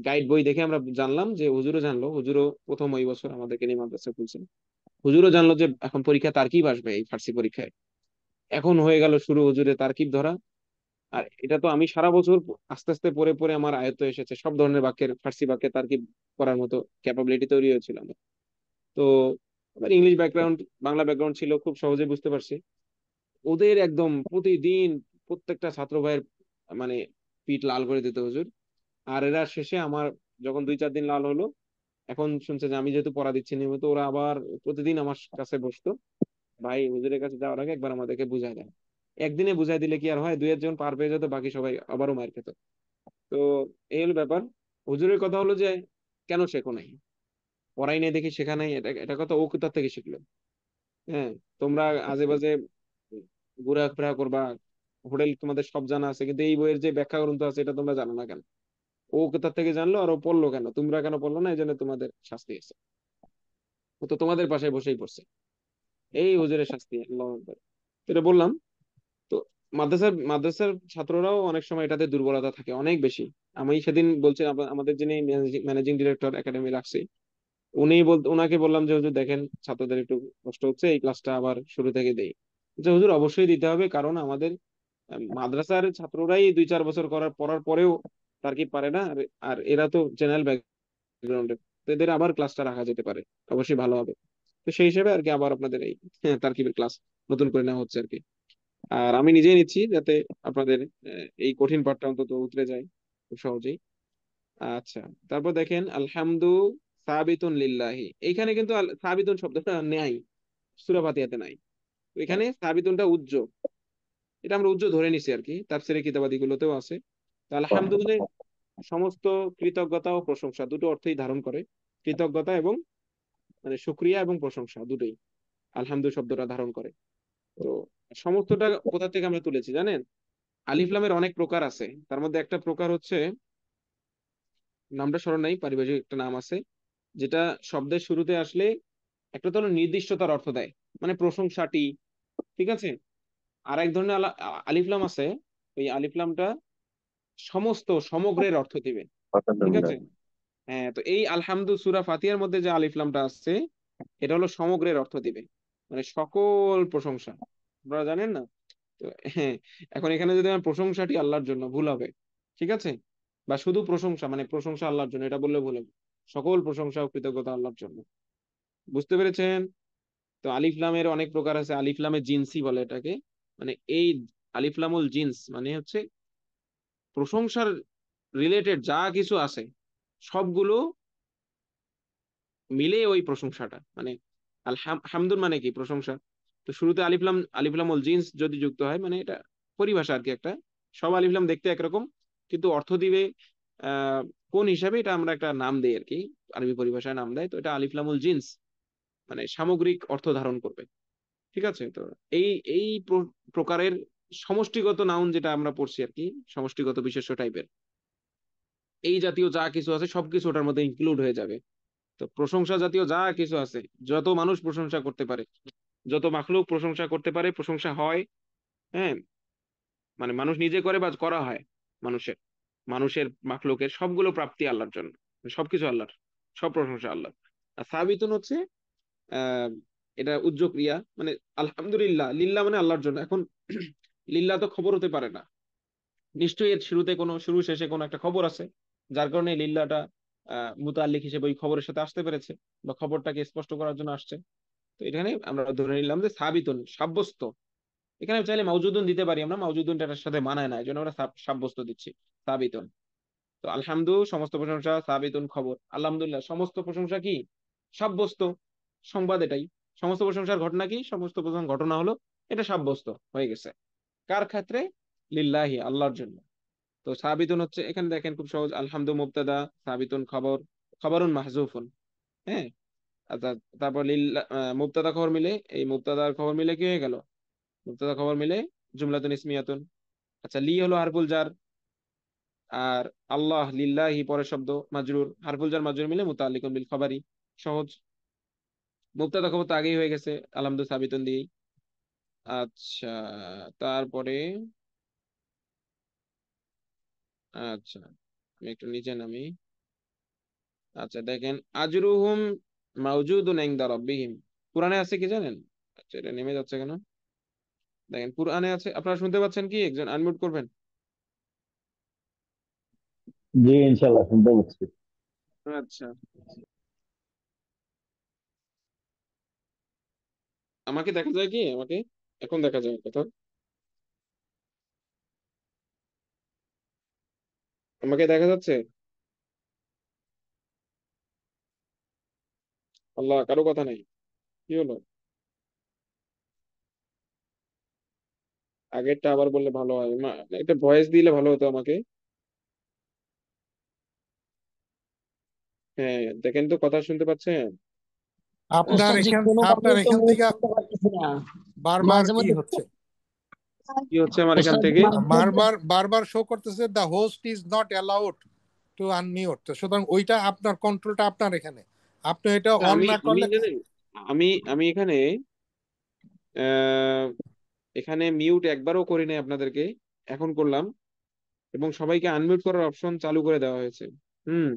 গাইড বই দেখে আমরা জানলাম যে হুজুরও জানলো, হুজুরও প্রথম ওই বছর আমাদেরকে নিয়ে মাদ্রাসা খুলছেন, হুজুরও জানলো যে এখন পরীক্ষা তার্কিব আসবে এই ফার্সি পরীক্ষায়। এখন হয়ে গেল শুরু হুজুরের তার্কিব ধরা। আর এটা তো আমি সারা বছর আস্তে আস্তে পড়ে পড়ে আমার আয়ত্ত এসেছে, সব ধরনের বাক্যের ফার্সি বাক্যের তার্কিব করার মতো ক্যাপাবিলিটি তৈরি হয়েছিল আমার। তো আমার ইংলিশ ব্যাকগ্রাউন্ড, বাংলা ব্যাকগ্রাউন্ড ছিল, খুব সহজে বুঝতে পারছি। ওদের একদম প্রতিদিন প্রত্যেকটা ছাত্র ভাইয়ের মানে পিঠ লাল করে দিত হুজুর। আর এরা শেষে আমার যখন 2-4 দিন লাল হলো, এখন শুনছে যে আমি যেহেতু পড়া দিচ্ছি নিয়মিত, ওরা আবার প্রতিদিন আমার কাছে বসতো। ভাই হুজুরের কাছে যাওয়ার আগে একবার আমাদেরকে বুঝাই দেন। একদিনে বুঝাই দিলে কি আর হয়, দুই একজন পার পেয়ে যেত, বাকি সবাই আবারও মার খেত। তো এই হলো ব্যাপার। হুজুরের কথা হলো যে কেন শেখো নাই, পড়াই নাই দেখি শেখা নাই, এটা এটা কথা ও কোথা থেকে শিখলো? হ্যাঁ, তোমরা আজে বাজে ঘোরাফেরা করবা, হোটেল তোমাদের সব জানা আছে, কিন্তু এই বইয়ের যে ব্যাখ্যা গ্রন্থ আছে এটা তোমরা জানো না কেন? ও কোথা থেকে জানলো আর ও পড়লো কেন, তোমরা কেন পড়লো না? এই জন্য তোমাদের শাস্তি আছে। ও তো তোমাদের পাশে বসেই পড়ছে, এই হুজুরের শাস্তি, আল্লাহু আকবার। তো এটা বললাম। তো মাদ্রাসার ছাত্ররাও অনেক সময় এটাতে দুর্বলতা থাকে অনেক বেশি। আমি সেদিন বলছি আমাদের যিনি ম্যানেজিং ডিরেক্টর একাডেমি রাখছি, ওনাকে বললাম যে হুজুর দেখেন ছাত্রদের একটু কষ্ট হচ্ছে, এই ক্লাসটা আবার শুরু থেকে দেই। যে হুজুর অবশ্যই দিতে হবে, কারণ আমাদের মাদ্রাসার ছাত্ররাই 2-4 বছর পড়ার পরেও তার কি পারে না। আর আর এরা তো জেনারেল ব্যাকগ্রাউন্ডের, তো এদের আবার ক্লাসটা রাখা যেতে পারে, অবশ্যই ভালো হবে। তো সেই হিসেবে আর কি আবার আপনাদের এই তারকিবের ক্লাস নতুন করে নেওয়া হচ্ছে আর কি। আর আমি নিজেই নিচ্ছি যাতে আপনাদের এই কঠিন পাঠটা অন্তত উতরে যায় খুব সহজেই। আচ্ছা, তারপর দেখেন আলহামদু সাবিতুন লিল্লাহি, এইখানে কিন্তু সাবিতুন শব্দটা নেই, সূরা ফাতিহাতে নাই। তো এখানে সাবিতুনটা উজ্জ, এটা আমরা উজ্জ ধরে নিছি আর কি, তাফসীরে কিতাবাদি গুলোতেও আছে। তো আলহামদু মানে সমস্ত কৃতজ্ঞতা ও প্রশংসা, দুটো অর্থই ধারণ করে। কৃতজ্ঞতা এবং মানে শুকরিয়া এবং প্রশংসা দুটোই আলহামদু শব্দটা ধারণ করে। তো সমস্তটা কোথা থেকে আমরা তুলেছি জানেন? আলিফ লামের অনেক প্রকার আছে, তার মধ্যে একটা প্রকার হচ্ছে, নামটা স্মরণ নাই, পারিভাষিক একটা নাম আছে, যেটা শব্দের শুরুতে আসলে একটা তো হলো নির্দিষ্টতার অর্থ দেয়, মানে প্রশংসাটি, ঠিক আছে। আর এক ধরনের আলিফ লাম আছে, ওই আলিফ লামটা সমস্ত সমগ্রের অর্থ দিবে, ঠিক আছে। হ্যাঁ, তো এই আলহামদু সূরা ফাতিহার মধ্যে যে আলিফ লামটা আছে, এটা হলো সমগ্রের অর্থ দিবে, মানে সকল প্রশংসা, আপনারা জানেন না? তো হ্যাঁ, এখন এখানে যদি আমার প্রশংসাটি আল্লাহর জন্য, ভুল হবে, ঠিক আছে। বা শুধু প্রশংসা মানে প্রশংসা আল্লাহর জন্য, এটা বললে ভুল হবে। সকল প্রশংসা ও কৃতজ্ঞতা আল্লাহর জন্য, বুঝতে পেরেছেন? তো আলিফ লামের অনেক প্রকার আছে, আলিফ লামে জিনসি বলে এটাকে। মানে এই আলিফ লামুল জিন্স মানে হচ্ছে প্রশংসার রিলেটেড যা কিছু আছে সবগুলো মিলে ওই প্রশংসাটা, মানে হামদুন মানে কি প্রশংসা। তো শুরুতে আলিফলাম, আলিফলামুল জিন্স যদি যুক্ত হয় মানে এটা পরিভাষা আর কি একটা। সব আলিফলাম দেখতে একরকম, কিন্তু অর্থ দিবে আহ কোন হিসাবে, এটা আমরা একটা নাম দেই আর কি, আরবি পরিভাষায় নাম দেয়। তো এটা আলিফলামুল জিন্স মানে সামগ্রিক অর্থ ধারণ করবে, ঠিক আছে। তো এই এই প্রকারের সমষ্টিগত নাউন যেটা আমরা পড়ছি আর কি, সমষ্টিগত বিশেষ্য টাইপের, এই জাতীয় যা কিছু আছে সবকিছু ওটার মধ্যে ইনক্লুড হয়ে যাবে। তো প্রশংসা জাতীয় যা কিছু আছে, যত মানুষ প্রশংসা করতে পারে, যত মাখলুক প্রশংসা করতে পারে, প্রশংসা হয়, হ্যাঁ, মানে মানুষ নিজে করে বা করা হয়, মানুষের মানুষের মাখলুকের সবগুলো প্রাপ্তি আল্লাহর জন্য, সবকিছু আল্লাহর, সব প্রশংসা আল্লাহ। আর সাবিতুন হচ্ছে আহ এটা উদ্যোগ ক্রিয়া, মানে আলহামদুলিল্লাহ, লিল্লাহ মানে আল্লাহর জন্য। এখন লিল্লাহ তো খবর হতে পারে না, নিশ্চয়ই এর শুরুতে কোনো, শুরু শেষে কোনো একটা খবর আছে, যার কারণে লিল্লাহটা মুতাল্লিক হিসেবে ওই খবরের সাথে আসতে পেরেছে, বা খবরটাকে স্পষ্ট করার জন্য আসছে। তো এখানে আমরা ধরে নিলাম যে সাবিতুন সাব্যস্ত। এখানে চাইলে মাউজুদুন দিতে পারি আমরা, মাউজুদুন এটার সাথে মানায় না, এই জন্য আমরা সাব্যস্ত দিচ্ছি, সাবিতুন। তো আলহামদু সমস্ত প্রশংসা, সাবিতুন খবর, আলহামদুলিল্লাহ সমস্ত প্রশংসা কি সাব্যস্ত, সংবাদ এটাই। সমস্ত প্রশংসার ঘটনা কি? সমস্ত প্রশংসার ঘটনা হলো এটা সাব্যস্ত হয়ে গেছে। কার ক্ষেত্রে? লিল্লাহি, আল্লাহর জন্য। তো সাবিতুন হচ্ছে, এখানে দেখেন খুব সহজ, আলহামদু মুবতাদা, সাবিতুন খবর, খবরুন মাহজুফুন। হ্যাঁ, আচ্ছা, তারপর লিল্লাহ মুবতাদা খবর মিলে, এই মুবতাদার খবর মিলে কি হয়ে গেল? মুবতাদা খবর মিলে জুমলাতুন ইসমিয়াতুন। আচ্ছা, লি হলো হারফুল জার, আর আল্লাহ লিল্লাহি পরের শব্দ মাজরুর, হারফুল জার মাজরুর মিলে মুতাআল্লিকুন বিল খবরি। সহজ। মুবতাদা খবর তো আগেই হয়ে গেছে আলহামদু সাবিতুন দিয়েই। আচ্ছা, তারপরে আচ্ছা, আমি একটু নিচে নামি। আচ্ছা দেখেন, আজরুহুম মাওজুদুন ইনদা রাব্বিহিম, কোরআনে আছে কি জানেন? আচ্ছা, এটা নেমে যাচ্ছে কেন? দেখেন কোরআনে আছে, আপনারা শুনতে পাচ্ছেন কি? একজন আনমিউট করবেন। জি ইনশাল্লাহ শুনতে পাচ্ছি। আচ্ছা, আমাকে দেখা যায় কি? আমাকে এখন দেখা যায় কথা? আমাকে দেখা যাচ্ছে? আল্লাহ, কারো কথা নাই, কি হলো? আগেরটা আবার বললে ভালো হয়, একটা ভয়েস দিলে ভালো হতো আমাকে। হ্যাঁ, দেখেন তো কথা শুনতে পাচ্ছেন? আপনার ওস্তাদ জি, এখান কোনোভাবেই আপনার তো এখান মুভ থেকে করতে পারতেছি না। বারবার মাঝে কি মধ্যে হচ্ছে? কি হচ্ছে আমার এখান ওস্তাদ জি, থেকে? মাঝে মধ্যে বারবার বারবার শো করতেছে the host is not allowed to unmute. তো সুতরাং ওইটা আপনার কন্ট্রোলটা আপনার এখানে, আপনি এটা না, অন আমি না আমি করলে। জানেন, আমি আমি এখানে আহ এখানে মিউট একবারও করি নাই আপনাদেরকে, এখন করলাম, এবং সবাইকে আনমিউট করার অপশন চালু করে দেওয়া হয়েছে। হুম,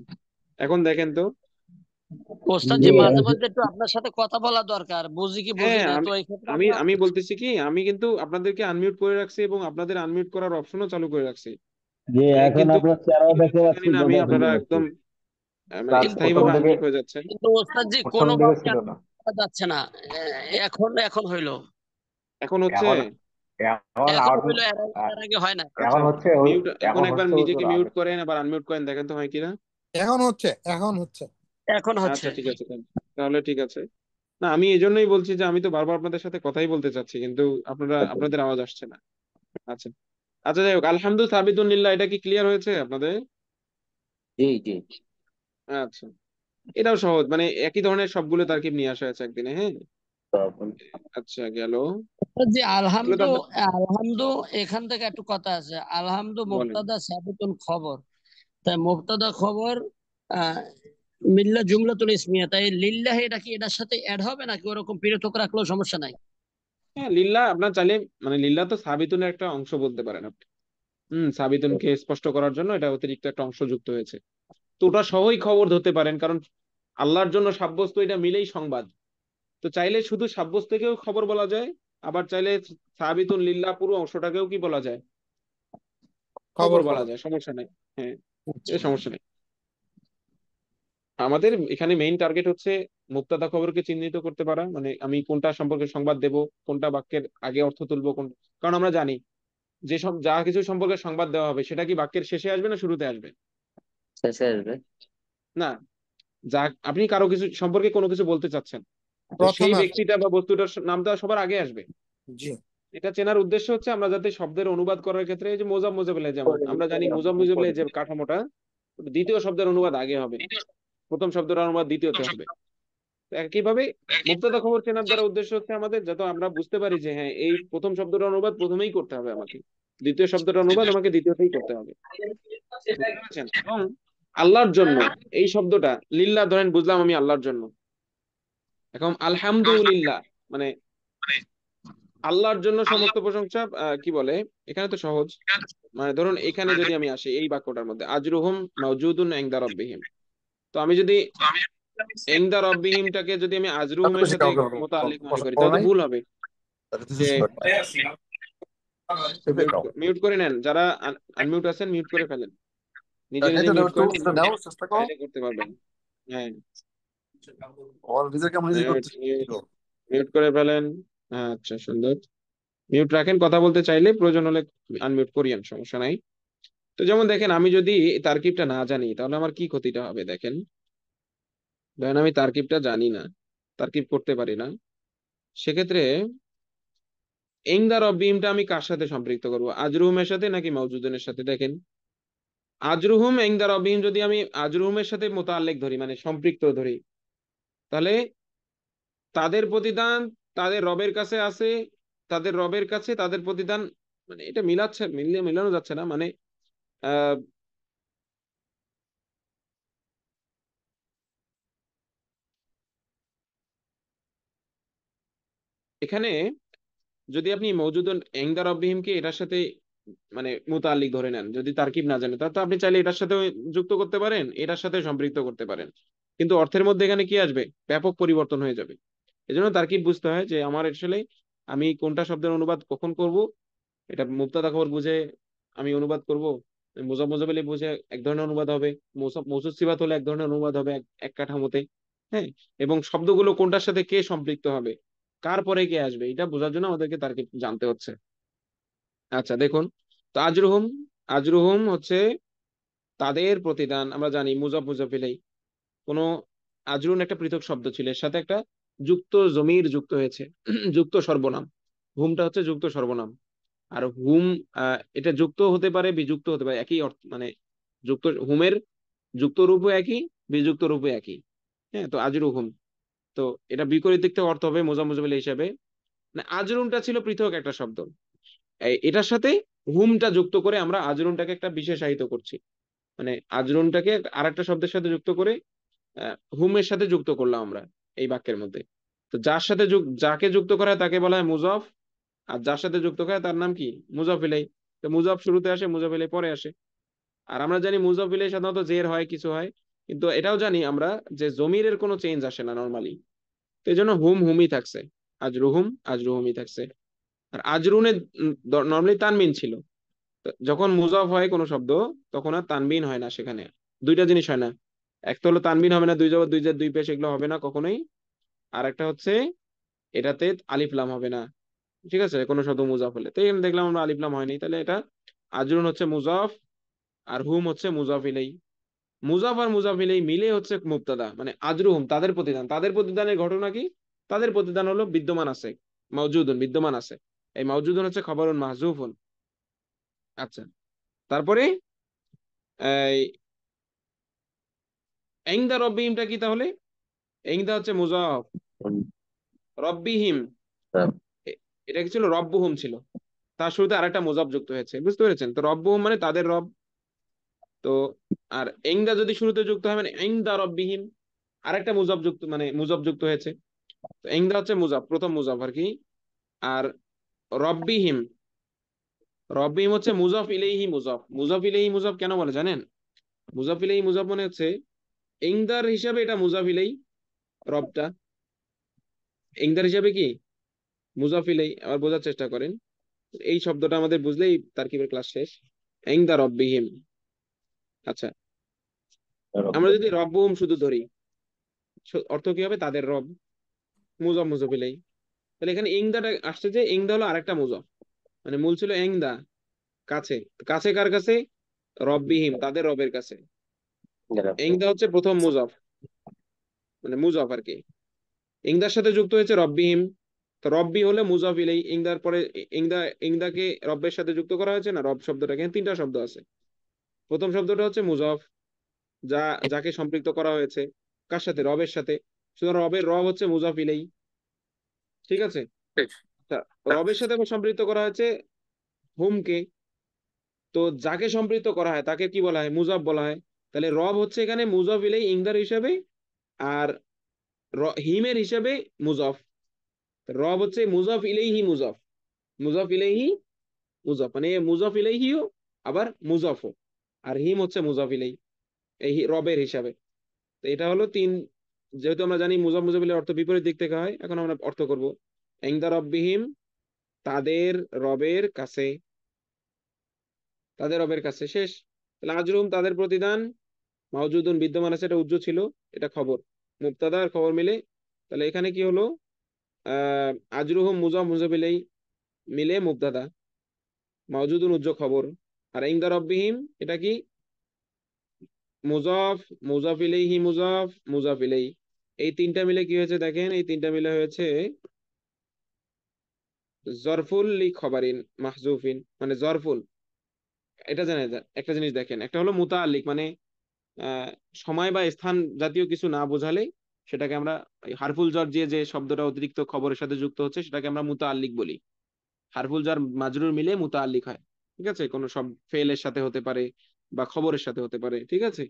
এখন দেখেন তো। ওস্তাদ জি জি, তো মাঝে মধ্যে একটু আপনার সাথে কথা বলা দরকার, বুঝি কি বুঝি হ্যাঁ, না, আমি তো এই ক্ষেত্রে আমি আমরা আমি বলতেছি কি, আমি কিন্তু আপনাদেরকে আনমিউট করে রাখছি এবং আপনাদের আনমিউট করার অপশনও চালু করে রাখছি। জি, এখন কিন্তু আপনার কি চেহারাও দেখতে হচ্ছে জানি পাচ্ছি, না, আমি কথা শুনতে আপনারা পাচ্ছি। একদম মানে স্যার কিন্তু প্রথম স্থায়ীভাবে দিকে আনমিউট হয়ে যাচ্ছেন। কিন্তু ওস্তাদ জি, প্রথম দিকে কোনোভাবে ছিল না। করা যাচ্ছে না। এখন এখন হইলো। এখন হচ্ছে? এখন এখন এখন আউট হইলো, এর আগে হয় না। আচ্ছা, এখন হচ্ছে ওই মিউট, এখন এখন একবার হচ্ছে নিজেকে ওই মিউট আগে করেন, আবার আনমিউট করেন, দেখেন তো হয় কিনা। এখন হচ্ছে, এখন হচ্ছে। এখন হচ্ছে। আচ্ছা ঠিক আছে, তাহলে ঠিক আছে। না, আমি এই জন্যই বলছি যে আমি তো বারবার আপনাদের সাথে কথাই বলতে চাচ্ছি, কিন্তু আপনাদের আওয়াজ আসছে না। আচ্ছা, আচ্ছা, যাই হোক, আলহামদু সাবিতুল্লিল্লাহ, এটা কি ক্লিয়ার হয়েছে আপনাদের? জি জি। আচ্ছা, এটাও সহজ, মানে একই ধরনের সবগুলো তারকিব নিয়ে আসা আছে একদিনে। হ্যাঁ, আচ্ছা গেল। জি, এগুলো তো আলহামদু। আপনার আলহামদু, এখান থেকে একটু কথা আছে। আলহামদু বলেন। মুবতাদা, সাবিতুন খবর। তাই মুবতাদা খবর আহ মিল্লা জুমলাতুল ইসমিয়া, তাই লিল্লাহি এটা কি এটার সাথে অ্যাড হবে নাকি ওরকম পৃথক রাখলেও সমস্যা নাই? হ্যাঁ, লিল্লাহ আপনার চাইলে, মানে লিল্লাহ তো সাবিতুনের একটা অংশ বলতে পারেন আপনি। সাবিতুনকে স্পষ্ট করার জন্য এটা অতিরিক্ত একটা অংশ যুক্ত হয়েছে। তো ওটা সহই খবর ধরতে পারেন, কারণ আল্লাহর জন্য সাব্যস্ত, এটা মিলেই সংবাদ। তো চাইলে শুধু সাব্যস্তকেও খবর বলা যায়, আবার চাইলে সাবিতুন লিল্লাহ পুরো অংশটাকেও কি বলা যায়? খবর খবর বলা বলা। যায়, সমস্যা নেই। হ্যাঁ, আচ্ছা। এ সমস্যা নেই। আমাদের এখানে মেইন টার্গেট হচ্ছে মুক্তাদা খবরকে চিহ্নিত করতে পারা, মানে আমি কোনটা সম্পর্কে সংবাদ দেব, কোনটা বাক্যের আগে অর্থ তুলবো, কোন, কারণ আমরা জানি যে সব যা কিছু সম্পর্কে সংবাদ দেওয়া হবে সেটা কি বাক্যের শেষে আসবে না শুরুতে আসবে? শেষে আসবে। না, যা আপনি কারো কিছু সম্পর্কে কোনো কিছু বলতে চাচ্ছেন, তো সেই প্রথমে আসবে। ব্যক্তিটা বা বস্তুটার নামটা সবার আগে আসবে। জি। এটা চেনার উদ্দেশ্য হচ্ছে আমরা যাতে শব্দের অনুবাদ করার ক্ষেত্রে, এই যে মোজাম মোজাবেলে, যেমন আমরা জানি মোজাম মোজাবেলে যে কাঠামোটা, দ্বিতীয় শব্দের অনুবাদ আগে হবে, প্রথম শব্দের অনুবাদ দ্বিতীয়তে হবে। তো একইভাবে মুক্তাদা খবর চেনার দ্বারা উদ্দেশ্য হচ্ছে আমাদের, যাতে আমরা বুঝতে পারি যে হ্যাঁ, এই প্রথম শব্দটার অনুবাদ প্রথমেই করতে হবে আমাকে, দ্বিতীয় শব্দটার অনুবাদ আমাকে দ্বিতীয়তেই করতে হবে। বুঝতে পারছেন? এবং আল্লাহর জন্য এই শব্দটা, লিল্লাহ ধরেন বুঝলাম আমি আল্লাহর জন্য, এখন আলহামদুলিল্লাহ মানে আল্লাহর জন্য সমস্ত প্রশংসা, কি বলে, এখানে তো সহজ, মানে ধরুন এখানে যদি আমি আসি এই বাক্যটার মধ্যে, আজরুহুম মাওজুদুন ইনদা রাব্বিহিম, তো আমি যদি ইনদা রাব্বিহিমটাকে যদি আমি আজরুহুমের সাথে মুতাআল্লিক মনে করি, তাহলে তো ভুল হবে। যে মিউট করে নেন, যারা আনমিউট আছেন মিউট করে ফেলেন, নিজে নিজে মিউট করেন, চাইলে করতে পারবেন। হ্যাঁ, মিউট করে ফেলেন। আচ্ছা, সুন্দর। মিউট রাখেন, কথা বলতে চাইলে প্রয়োজন হলে আনমিউট করিয়েন, সমস্যা নাই। তো যেমন দেখেন, আমি যদি তারকিবটা না জানি তাহলে আমার কি ক্ষতিটা হবে দেখেন। ধরেন আমি তারকিবটা জানি না, তারকিব করতে পারি না, সেক্ষেত্রে ইংদা রব্বিহিমটা আমি কার সাথে সম্পৃক্ত করব, আজরুহুমের সাথে নাকি মাউজুদুনের সাথে? দেখেন, আজরুহুম ইংদা রব্বিহিম যদি আমি আজরুহুমের সাথে মোতাল্লেক ধরি, মানে সম্পৃক্ত ধরি, তাহলে তাদের প্রতিদান তাদের রবের কাছে আছে, তাদের রবের কাছে তাদের প্রতিদান, মানে এটা মিলানো যাচ্ছে না, মানে আহ এখানে যদি আপনি মওজুদুন ইনদা রাব্বিহিমকে এটার সাথে মানে মুতাল্লিক ধরে নেন, যদি তারকিব না জানে, তাহলে তো আপনি চাইলে এটার সাথে যুক্ত করতে পারেন, এটার সাথে সম্পৃক্ত করতে পারেন, কিন্তু অর্থের মধ্যে এখানে কি আসবে, ব্যাপক পরিবর্তন হয়ে যাবে। এজন্য তারকিব বুঝতে হয় যে আমার আসলে আমি কোনটা শব্দের অনুবাদ কখন করব। এটা মুবতাদা খবর বুঝে আমি অনুবাদ করব, মুজাফ মুজাফিলি বুঝে এক ধরনের অনুবাদ হবে, মৌসুফ সিফাত হলে এক ধরনের অনুবাদ হবে, এক কাঠামোতে। হ্যাঁ, এবং শব্দগুলো কোনটার সাথে কে সম্পৃক্ত হবে, কার পরে কে আসবে, এটা বোঝার জন্য আমাদেরকে তারকিব জানতে হচ্ছে। আচ্ছা দেখুন, তো আজরুহুম, আজরুহুম হচ্ছে তাদের প্রতিদান, আমরা জানি মুজাফ মুজাফিলাই কোনো আজরুন একটা পৃথক শব্দ ছিল, এর সাথে একটা যুক্ত জমির যুক্ত হয়েছে, যুক্ত সর্বনাম। হুমটা হচ্ছে যুক্ত সর্বনাম। আর হুম এটা যুক্ত হতে পারে, বিযুক্ত হতে পারে, একই অর্থ, মানে যুক্ত হুমের যুক্ত রূপও একই, বিযুক্ত রূপও একই। হ্যাঁ, তো আজরু হুম, তো এটা বিপরীত দিক থেকে অর্থ হবে মোজাম্মল হিসাবে, মানে আজরুনটা ছিল পৃথক একটা শব্দ, এটার সাথে হুমটা যুক্ত করে আমরা আজরুনটাকে একটা বিশেষায়িত করছি, মানে আজরুনটাকে আরেকটা শব্দের সাথে যুক্ত করে হুমের সাথে যুক্ত করলাম আমরা এই বাক্যের মধ্যে। তো যার সাথে যাকে যুক্ত করা হয় তাকে বলা হয় মুজাফ, আর যার সাথে যুক্ত করা হয় তার নাম কি, মুজাফ ইলাই। তো মুজাফ শুরুতে আসে, মুজাফ ইলাই পরে আসে। আর আমরা জানি মুজাফ ইলাই সাধারণত জের হয়, কিছু হয়, কিন্তু এটাও জানি আমরা যে জমিরের কোনো চেঞ্জ আসে না নর্মালি। তো এই জন্য হুম হুমই থাকছে, আজরুহুম আজরুহুমই থাকছে। আর আজরুনে নর্মালি তানবিন ছিল। তো যখন মুজাফ হয় কোনো শব্দ, তখন আর তানবিন হয় না সেখানে, দুইটা জিনিস হয় না। এক তো হলো তানবিন হবে না, দুই জবর দুই জের দুই পেশ, এগুলো হবে না কখনোই। আর একটা হচ্ছে এটাতে আলিফ লাম হবে না, ঠিক আছে, কোনো শব্দ মুজাফ হলে। তো এখানে দেখলাম আমরা আলিফ লাম হয়নি, তাহলে এটা আজরুন হচ্ছে মুজাফ, আর হুম হচ্ছে মুজাফ ইলাই। মুজাফ আর মুজাফ ইলাই মিলে হচ্ছে মুবতাদা, মানে আজরুহুম তাদের প্রতিদান, তাদের প্রতিদানের ঘটনা কি, তাদের প্রতিদান হলো বিদ্যমান আছে, মাওজুদুন বিদ্যমান আছে, এই মাওজুদুন হচ্ছে খবরুন মাহজুফুন। আচ্ছা, তারপরে এই ইনদা রব্বিহিমটা কি তাহলে, ইনদা হচ্ছে মুজাফ, রব্বিহিম এটা কি ছিল, রব্বুহুম ছিল, তার শুরুতে আরেকটা মুজাফ যুক্ত হয়েছে, বুঝতে পেরেছেন? তো রব্বুহুম মানে তাদের রব। তো আর ইনদা যদি শুরুতে যুক্ত হয় মানে ইনদা রব্বিহিম, আরেকটা মুজাফ যুক্ত, মানে মুজাফ যুক্ত হয়েছে। তো ইনদা হচ্ছে মুজাফ, প্রথম মুজাফ আর কি। আর রব্বিহিম, রব্বিহিম হচ্ছে মুজাফ ইলাইহি মুজাফ, মুজাফ ইলাইহি মুজাফ কেন বলে জানেন? মুজাফ ইলাইহি মুজাফ মানে হচ্ছে ইনদার হিসাবে এটা মুজাফ ইলাই, রবটা ইনদার হিসাবে কি মুজাফ ইলাই। আবার বোঝার চেষ্টা করেন, এই শব্দটা আমাদের বুঝলেই তারকিবের ক্লাস শেষ। ইনদা রব্বিহিম। আচ্ছা, আমরা যদি রব্বুহুম শুধু ধরি, অর্থ কি হবে, তাদের রব, মুজাফ মুজাফ ইলাই। তাহলে এখানে ইংদাটা আসছে যে ইংদা হলো আরেকটা মুজাফ, মানে মূল ছিল ইংদা, কাছে। কাছে কার কাছে, রব্বিহিম তাদের রবের কাছে। ইংদা হচ্ছে প্রথম মুজাফ, মানে মুজাফ আর কি, ইংদার সাথে যুক্ত হয়েছে রব্বিহিম। তো রব্বি হলে মুজাফ ইলাই, ইংদার পরে ইংদা, ইংদাকে রব্বের সাথে যুক্ত করা হয়েছে না, রব শব্দটা এখানে তিনটা শব্দ আছে। প্রথম শব্দটা হচ্ছে মুজাফ, যা যাকে সম্পৃক্ত করা হয়েছে, কার সাথে, রবের সাথে। সুতরাং রবের রব হচ্ছে মুজাফ ইলাই, ঠিক আছে। তা রবের সাথে আবার সম্পৃক্ত করা হয়েছে হুমকে, তো যাকে সম্পৃক্ত করা হয় তাকে কি বলা হয়, মুজাফ বলা হয়। তাহলে রব হচ্ছে এখানে মুজাফ ইলাই ইংদার হিসাবে, আর হিমের হিসাবে মুজাফ। রব হচ্ছে মুজাফ ইলাইহি মুজাফ, মুজাফ ইলাইহি মুজাফ, মানে মুজাফ ইলাইহিও আবার মুজাফও, আর হিম হচ্ছে মুজাফ ইলাই এই রবের হিসাবে। তো এটা হলো তিন, যেহেতু আমরা জানি মুজাফ মুজাফ ইলাইহির অর্থ বিপরীত দিক থেকে হয়, এখন আমরা অর্থ করব ইনদা রব্বিহিম, তাদের রবের কাছে, তাদের রবের কাছে, শেষ। তাহলে আজরুম তাদের প্রতিদান, মাওজুদুন বিদ্যমান আছে, এটা উজ্জ ছিল, এটা খবর, মুবতাদা আর খবর মিলে। তাহলে এখানে কি হলো, আহ আজরুহুম মুজাফ মুজাফ ইলাইহি মিলে মুবতাদা, মাওজুদুন উজ্জ খবর। আর ইনদা রব্বিহিম এটা কি, মুজাফ, মুজাফ ইলাইহি মুজাফ, মুজাফ ইলাইহি, এই তিনটা মিলে কি হয়েছে দেখেন, এই তিনটা মিলে হয়েছে জরফুল লি খবরিন মাহজুফিন মানে জরফুল, এটা জানা যায়। একটা জিনিস দেখেন, একটা হলো মুতাআল্লিক মানে আহ, সময় বা স্থান জাতীয় কিছু না বোঝালে সেটাকে আমরা এই হারফুল jar দিয়ে যে শব্দটা অতিরিক্ত খবরের সাথে যুক্ত হচ্ছে সেটাকে আমরা মুতাআল্লিক বলি। হারফুল jar মাজরুর মিলে মুতাআল্লিক হয়। ঠিক আছে, কোনো সব ফেলের সাথে হতে পারে বা খবরের সাথে হতে পারে। ঠিক আছে,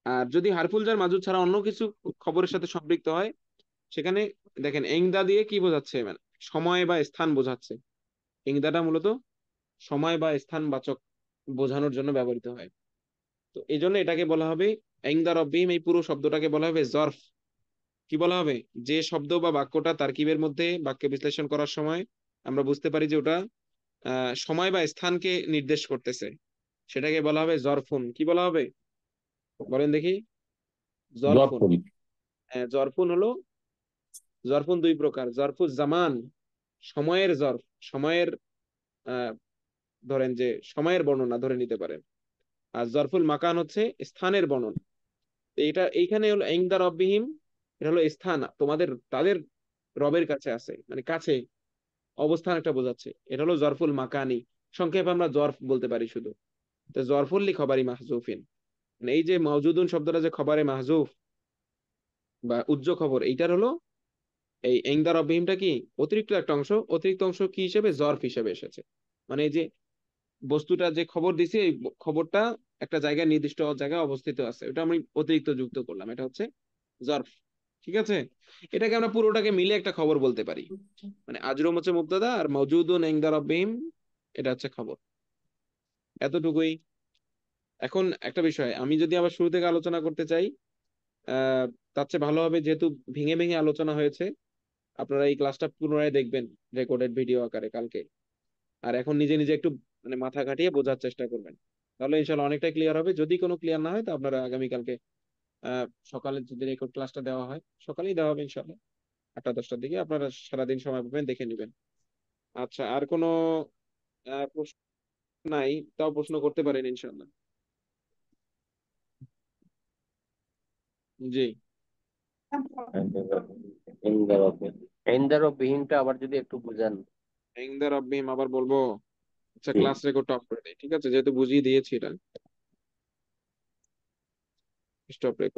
আর যদি হারফুল jar মাজরুর ছাড়া অন্য কিছু খবরের সাথে সম্পৃক্ত হয়, সেখানে দেখেন এংদা দিয়ে কি বোঝাচ্ছে, মানে সময় বা স্থান বোঝাচ্ছে। এংদাটা মূলত সময় বা স্থান বাচক বোঝানোর জন্য ব্যবহৃত হয়। তো এই জন্য এটাকে বলা হবে ইনদা রব্বিহিম, এই পুরো শব্দটাকে বলা হবে জরফ। কি বলা হবে? যে শব্দ বা বাক্যটা তারকিবের মধ্যে বাক্য বিশ্লেষণ করার সময় আমরা বুঝতে পারি যে ওটা সময় বা স্থানকে নির্দেশ করতেছে, সেটাকে বলা হবে জরফুন। কি বলা হবে বলেন দেখি? জরফুন। জটফুল। জরফুন হলো, জরফুন দুই প্রকার, জরফুজ জামান সময়ের জরফ, সময়ের আহ ধরেন যে সময়ের বর্ণনা ধরে নিতে পারেন। আর জরফুল মাকান হচ্ছে স্থানের বর্ণনা। তো এটা এইখানে হলো ইনদা রব্বিহিম, এটা হলো স্থান তোমাদের তাদের রবের কাছে আছে, মানে কাছে অবস্থান একটা বোঝাচ্ছে। এটা হলো জরফুল মাকানি, সংক্ষেপে আমরা জরফ বলতে পারি শুধু। তো জরফুল লি খবরি মাহজুফিন, মানে এই যে মাওজুদুন শব্দটা যে খবরে মাহজুফ বা উজ্জ খবর, এইটার হলো এই ইনদা রব্বিহিমটা কি অতিরিক্ত একটা অংশ। অতিরিক্ত অংশ কি হিসেবে? জরফ হিসেবে এসেছে। মানে এই যে বস্তুটা যে খবর দিছি, এই খবরটা একটা জায়গায় নির্দিষ্ট জায়গায় অবস্থিত আছে, ওটা আমি অতিরিক্ত যুক্ত করলাম, এটা হচ্ছে জরফ। ঠিক আছে, এটাকে আমরা পুরোটাকে মিলে একটা খবর বলতে পারি। মানে আজরুম হচ্ছে মুবতাদা আর মাওজুদুন ইনদা রাব্বিহিম এটা হচ্ছে খবর। এতটুকুই। এখন একটা বিষয় আমি যদি আবার শুরু থেকে আলোচনা করতে চাই, আহ তার চেয়ে ভালো হবে, যেহেতু ভেঙে ভেঙে আলোচনা হয়েছে, আপনারা এই ক্লাসটা পুনরায় দেখবেন রেকর্ডেড ভিডিও আকারে কালকে। আর এখন নিজে নিজে একটু মানে মাথা খাটিয়ে বোঝার চেষ্টা করবেন, তাহলে ইনশাল্লাহ অনেকটাই ক্লিয়ার হবে। যদি কোনো ক্লিয়ার না হয় তো আপনারা আগামীকালকে সকালে যদি রেকর্ড ক্লাসটা দেওয়া হয়, সকালেই দেওয়া হবে ইনশাল্লাহ 8টা 10টার দিকে, আপনারা সারাদিন সময় পাবেন, দেখে নেবেন। আচ্ছা, আর কোনো প্রশ্ন নাই? তাও প্রশ্ন করতে পারেন ইনশাল্লাহ। জি। এন্দারও বিহীনটা আবার যদি একটু বুঝান। ইনদা রাব্বিহিম আবার বলবো? আচ্ছা, জি। ক্লাস রেকর্ড অফ করে দিই, ঠিক আছে, যেহেতু বুঝিয়ে দিয়েছি এটা। Stop record.